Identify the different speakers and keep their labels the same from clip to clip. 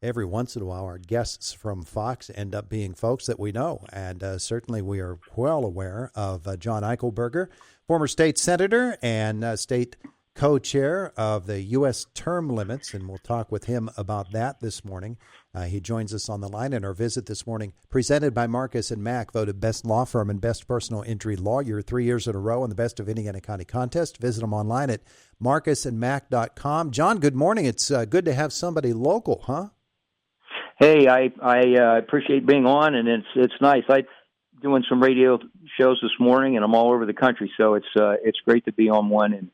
Speaker 1: every once in a while our guests from Fox end up being folks that we know. And certainly we are well aware of John Eichelberger, former state senator and state co-chair of the U.S. term limits, and we'll talk with him about that this morning. He joins us on the line in our visit this morning, presented by Marcus & Mack, voted best law firm and best personal injury lawyer 3 years in a row in the Best of Indiana County contest. Visit them online at marcusandmack.com. John, good morning. It's good to have somebody local, huh?
Speaker 2: Hey, I appreciate being on, and it's nice. I'm doing some radio shows this morning, and I'm all over the country, so it's great to be on one in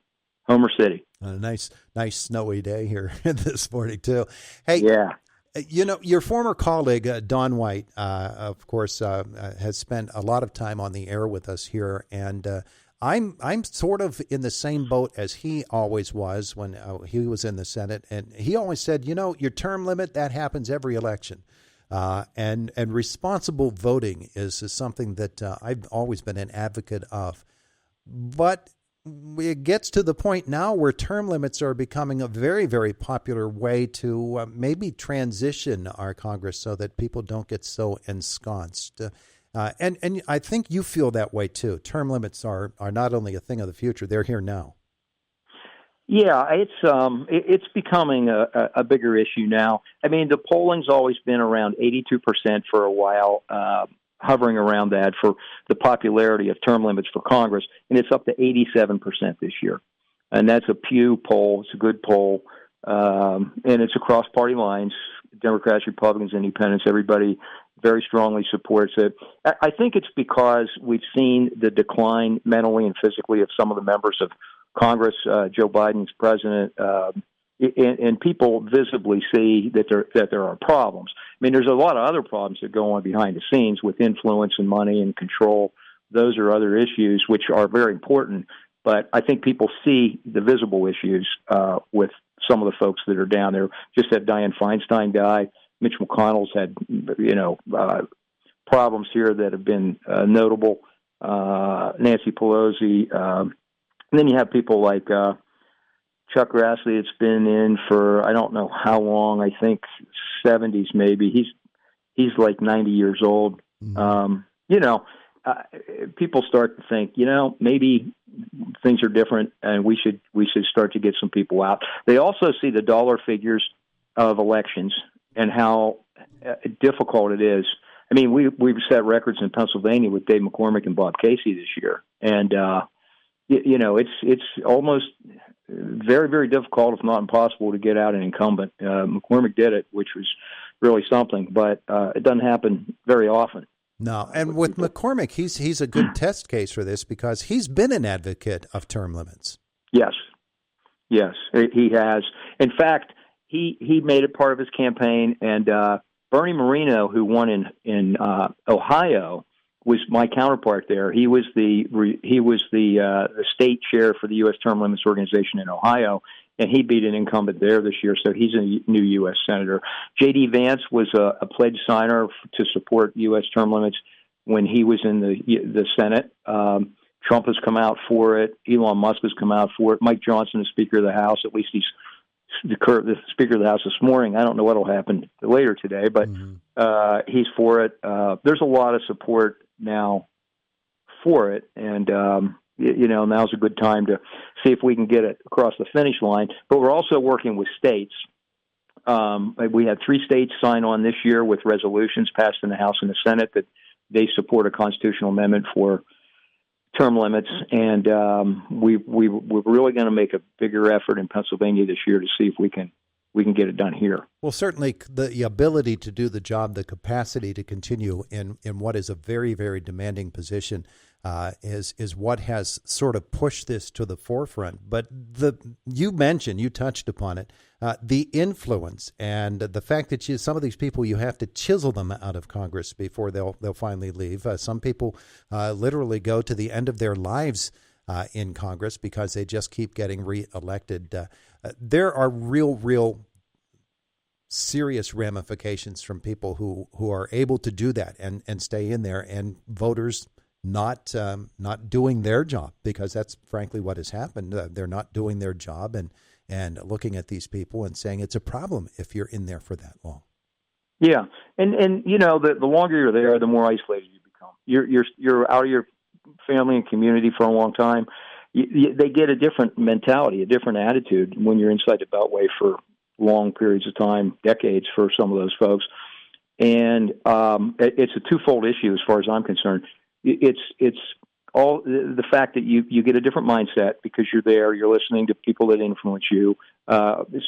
Speaker 2: Homer City.
Speaker 1: A nice snowy day here this morning, too. Hey,
Speaker 2: yeah.
Speaker 1: You know, your former colleague, Don White, of course, has spent a lot of time on the air with us here, and I'm sort of in the same boat as he always was when he was in the Senate, and he always said, you know, your term limit, that happens every election, and responsible voting is something that I've always been an advocate of, but it gets to the point now where term limits are becoming a very, very popular way to maybe transition our Congress so that people don't get so ensconced. And I think you feel that way, too. Term limits are not only a thing of the future, they're here now.
Speaker 2: Yeah, it's becoming a bigger issue now. I mean, the polling's always been around 82% for a while, hovering around that for the popularity of term limits for Congress, and it's up to 87% this year. And that's a Pew poll. It's a good poll, and it's across party lines, Democrats, Republicans, Independents. Everybody very strongly supports it. I think it's because we've seen the decline mentally and physically of some of the members of Congress. Joe Biden's president, and people visibly see that there are problems. I mean, there's a lot of other problems that go on behind the scenes with influence and money and control. Those are other issues which are very important. But I think people see the visible issues with some of the folks that are down there. Just that Dianne Feinstein guy. Mitch McConnell's had, problems here that have been notable. Nancy Pelosi. And then you have people like Chuck Grassley. It's been in for I don't know how long. I think 70s maybe. He's like 90 years old. Mm-hmm. People start to think, maybe things are different, and we should start to get some people out. They also see the dollar figures of elections and how difficult it is. I mean, we've set records in Pennsylvania with Dave McCormick and Bob Casey this year, and it's almost very, very difficult, if not impossible, to get out an incumbent. McCormick did it, which was really something, but it doesn't happen very often.
Speaker 1: No, and with McCormick, he's a good test case for this because he's been an advocate of term limits.
Speaker 2: Yes, he has. In fact, he made it part of his campaign, and Bernie Moreno, who won in Ohio, was my counterpart there. He was the state chair for the U.S. Term Limits Organization in Ohio, and he beat an incumbent there this year, so he's a new U.S. Senator. J.D. Vance was a pledge signer to support U.S. term limits when he was in the Senate. Trump has come out for it. Elon Musk has come out for it. Mike Johnson is Speaker of the House. At least he's the Speaker of the House this morning. I don't know what will happen later today, but he's for it. There's a lot of support now for it, and now's a good time to see if we can get it across the finish line. But we're also working with states. We had 3 states sign on this year with resolutions passed in the House and the Senate that they support a constitutional amendment for term limits, and we're really going to make a bigger effort in Pennsylvania this year to see if we can get it done here.
Speaker 1: Well, certainly the ability to do the job, the capacity to continue in what is a very, very demanding position is what has sort of pushed this to the forefront. But you touched upon it, the influence and the fact that some of these people, you have to chisel them out of Congress before they'll finally leave. Some people literally go to the end of their lives in Congress because they just keep getting reelected. There are real serious ramifications from people who are able to do that and stay in there, and voters not doing their job, because that's frankly what has happened. They're not doing their job and looking at these people and saying it's a problem if you're in there for that long.
Speaker 2: Yeah, and the longer you're there, the more isolated you become. You're out of your family and community for a long time. They get a different mentality, a different attitude when you're inside the Beltway for long periods of time, decades for some of those folks. And it's a twofold issue as far as I'm concerned. It's all the fact that you get a different mindset because you're there, you're listening to people that influence you,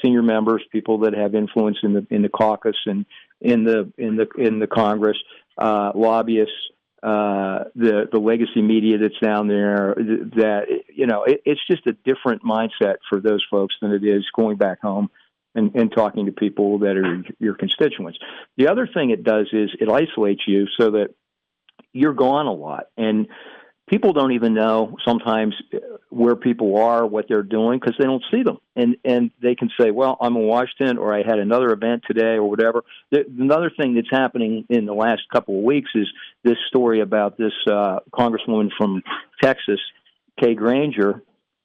Speaker 2: senior members, people that have influence in the caucus and in the Congress, lobbyists, the legacy media that's down there. That it's just a different mindset for those folks than it is going back home and talking to people that are your constituents. The other thing it does is it isolates you so that you're gone a lot. And people don't even know sometimes where people are, what they're doing, because they don't see them. And they can say, well, I'm in Washington, or I had another event today, or whatever. Another thing that's happening in the last couple of weeks is this story about this congresswoman from Texas, Kay Granger,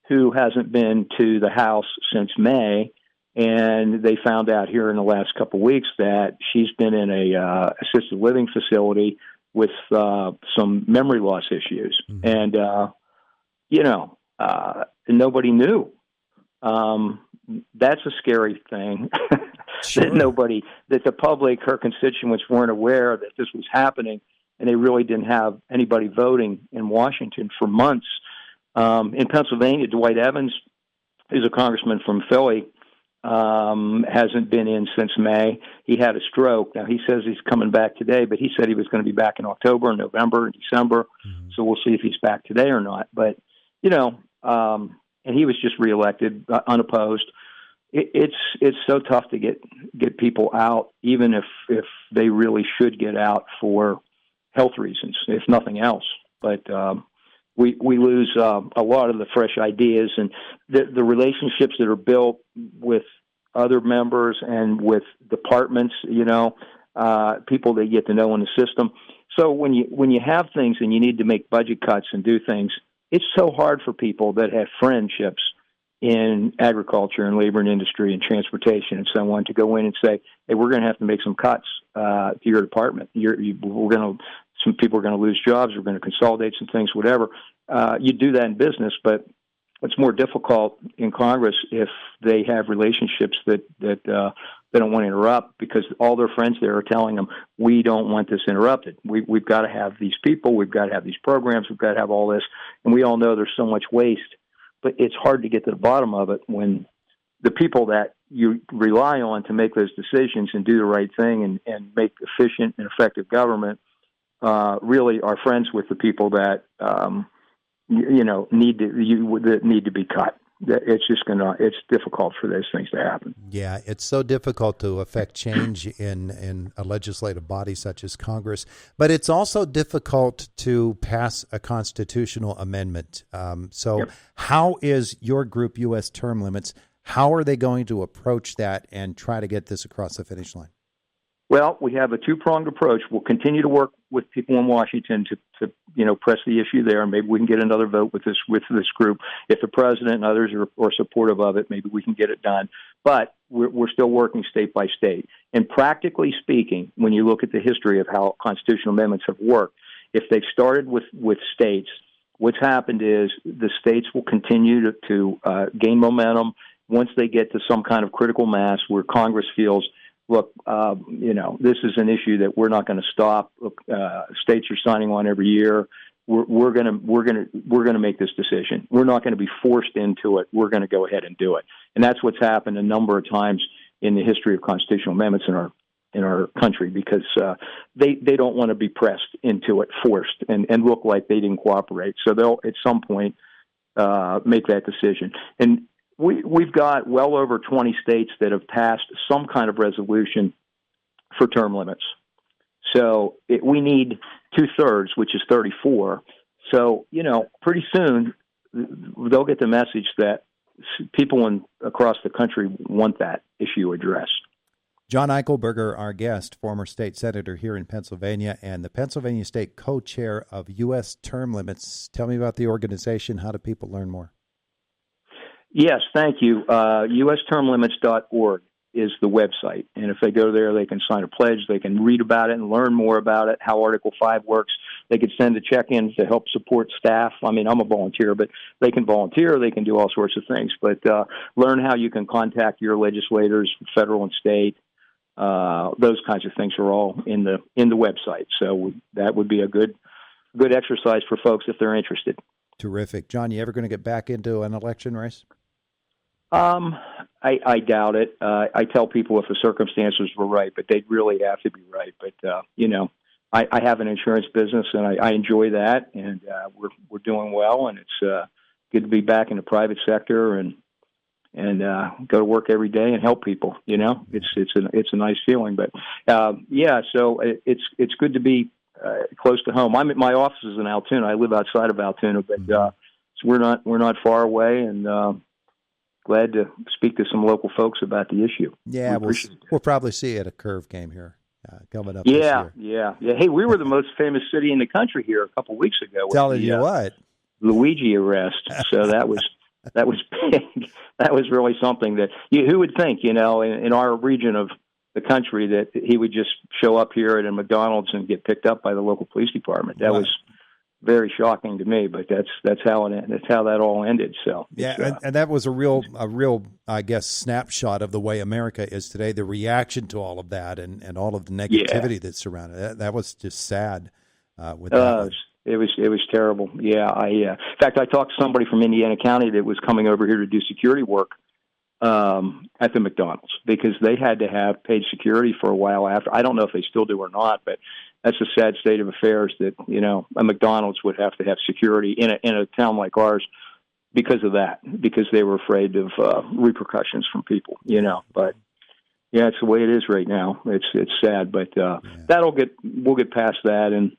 Speaker 2: who hasn't been to the House since May. And they found out here in the last couple of weeks that she's been in a assisted living facility with some memory loss issues. Mm-hmm. And, nobody knew. That's a scary thing. Sure. that the public, her constituents, weren't aware that this was happening, and they really didn't have anybody voting in Washington for months. In Pennsylvania, Dwight Evans is a congressman from Philly. Hasn't been in since May. He had a stroke. Now he says he's coming back today, but he said he was going to be back in October and November and December. Mm-hmm. So we'll see if he's back today or not. But, and he was just reelected unopposed. It's so tough to get people out, even if they really should get out for health reasons, if nothing else. But, we lose a lot of the fresh ideas and the relationships that are built with other members and with departments, people they get to know in the system. So when you have things and you need to make budget cuts and do things, it's so hard for people that have friendships in agriculture and labor and industry and transportation and so on to go in and say, hey, we're going to have to make some cuts to your department. Some people are going to lose jobs. We're going to consolidate some things, whatever. You do that in business, but it's more difficult in Congress if they have relationships that they don't want to interrupt because all their friends there are telling them, we don't want this interrupted. We've got to have these people. We've got to have these programs. We've got to have all this. And we all know there's so much waste, but it's hard to get to the bottom of it when the people that you rely on to make those decisions and do the right thing and make efficient and effective government really are friends with the people that need to be cut. It's difficult for those things to happen.
Speaker 1: Yeah, it's so difficult to affect change in a legislative body such as Congress, but it's also difficult to pass a constitutional amendment. Yep. How is your group, U.S. Term Limits, how are they going to approach that and try to get this across the finish line?
Speaker 2: Well, we have a two-pronged approach. We'll continue to work with people in Washington to press the issue there, and maybe we can get another vote with this group. If the president and others are supportive of it, maybe we can get it done. But we're still working state by state. And practically speaking, when you look at the history of how constitutional amendments have worked, if they've started with states, what's happened is the states will continue to gain momentum once they get to some kind of critical mass where Congress feels, look, this is an issue that we're not going to stop. Look, states are signing on every year. We're going to make this decision. We're not going to be forced into it. We're going to go ahead and do it. And that's what's happened a number of times in the history of constitutional amendments in our country because they don't want to be pressed into it, forced, and look like they didn't cooperate. So they'll at some point make that decision. And we've got well over 20 states that have passed some kind of resolution for term limits. So we need 2/3, which is 34. So, pretty soon they'll get the message that people across the country want that issue addressed.
Speaker 1: John Eichelberger, our guest, former state senator here in Pennsylvania and the Pennsylvania State co-chair of U.S. Term Limits. Tell me about the organization. How do people learn more?
Speaker 2: Yes, thank you. USTermLimits.org. is the website. And if they go there, they can sign a pledge. They can read about it and learn more about it, how Article 5 works. They could send a check-in to help support staff. I mean, I'm a volunteer, but they can volunteer. They can do all sorts of things. But learn how you can contact your legislators, federal and state. Those kinds of things are all in the website. So that would be a good exercise for folks if they're interested.
Speaker 1: Terrific. John, you ever going to get back into an election race?
Speaker 2: I doubt it. I tell people if the circumstances were right, but they'd really have to be right. But, I have an insurance business and I enjoy that, and we're doing well, and it's good to be back in the private sector and go to work every day and help people. It's a nice feeling, but so it's good to be close to home. My office is in Altoona. I live outside of Altoona, but so we're not far away, and glad to speak to some local folks about the issue.
Speaker 1: Yeah, we'll probably see you at a Curve game here coming up this year.
Speaker 2: Yeah. Hey, we were the most famous city in the country here a couple weeks ago.
Speaker 1: Telling you what.
Speaker 2: Luigi arrest. So that was big. That was really something that who would think, in our region of the country, that he would just show up here at a McDonald's and get picked up by the local police department. That was very shocking to me, but that's how that all ended. So
Speaker 1: and that was a real I guess snapshot of the way America is today. The reaction to all of that and all of the negativity that surrounded it. That was just sad. With that.
Speaker 2: It was terrible. Yeah, in fact, I talked to somebody from Indiana County that was coming over here to do security work at the McDonald's, because they had to have paid security for a while after. I don't know if they still do or not, but that's a sad state of affairs that, a McDonald's would have to have security in a town like ours because of that, because they were afraid of repercussions from people, but yeah, it's the way it is right now. It's sad, but we'll get past that.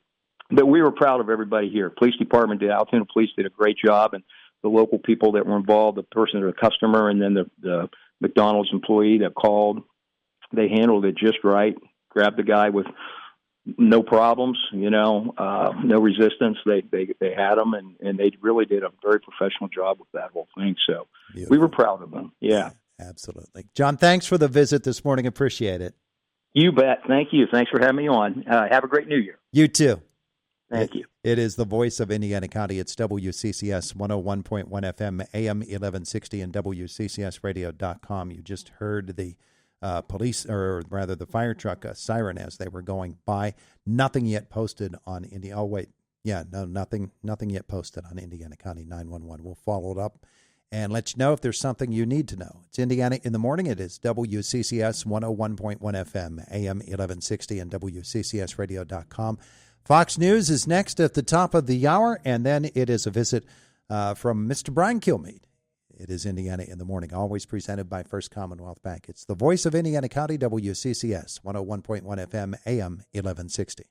Speaker 2: But we were proud of everybody here. Police department Altoona Police did a great job, and the local people that were involved, the person or the customer, and then the McDonald's employee that called, they handled it just right. Grabbed the guy with no problems, no resistance. They had him, and they really did a very professional job with that whole thing. So we were proud of them. Yeah,
Speaker 1: absolutely. John, thanks for the visit this morning. Appreciate it.
Speaker 2: You bet. Thank you. Thanks for having me on. Have a great New Year.
Speaker 1: You too.
Speaker 2: Thank you.
Speaker 1: It is the voice of Indiana County. It's WCCS 101.1 FM, AM 1160, and WCCSradio.com. You just heard the police, or rather the fire truck siren as they were going by. Nothing yet posted on Indiana. Oh, wait. Yeah, no, nothing yet posted on Indiana County 911. We'll follow it up and let you know if there's something you need to know. It's Indiana in the Morning. It is WCCS 101.1 FM, AM 1160, and WCCSradio.com. Fox News is next at the top of the hour, and then it is a visit from Mr. Brian Kilmeade. It is Indiana in the Morning, always presented by First Commonwealth Bank. It's the voice of Indiana County, WCCS, 101.1 FM, AM 1160.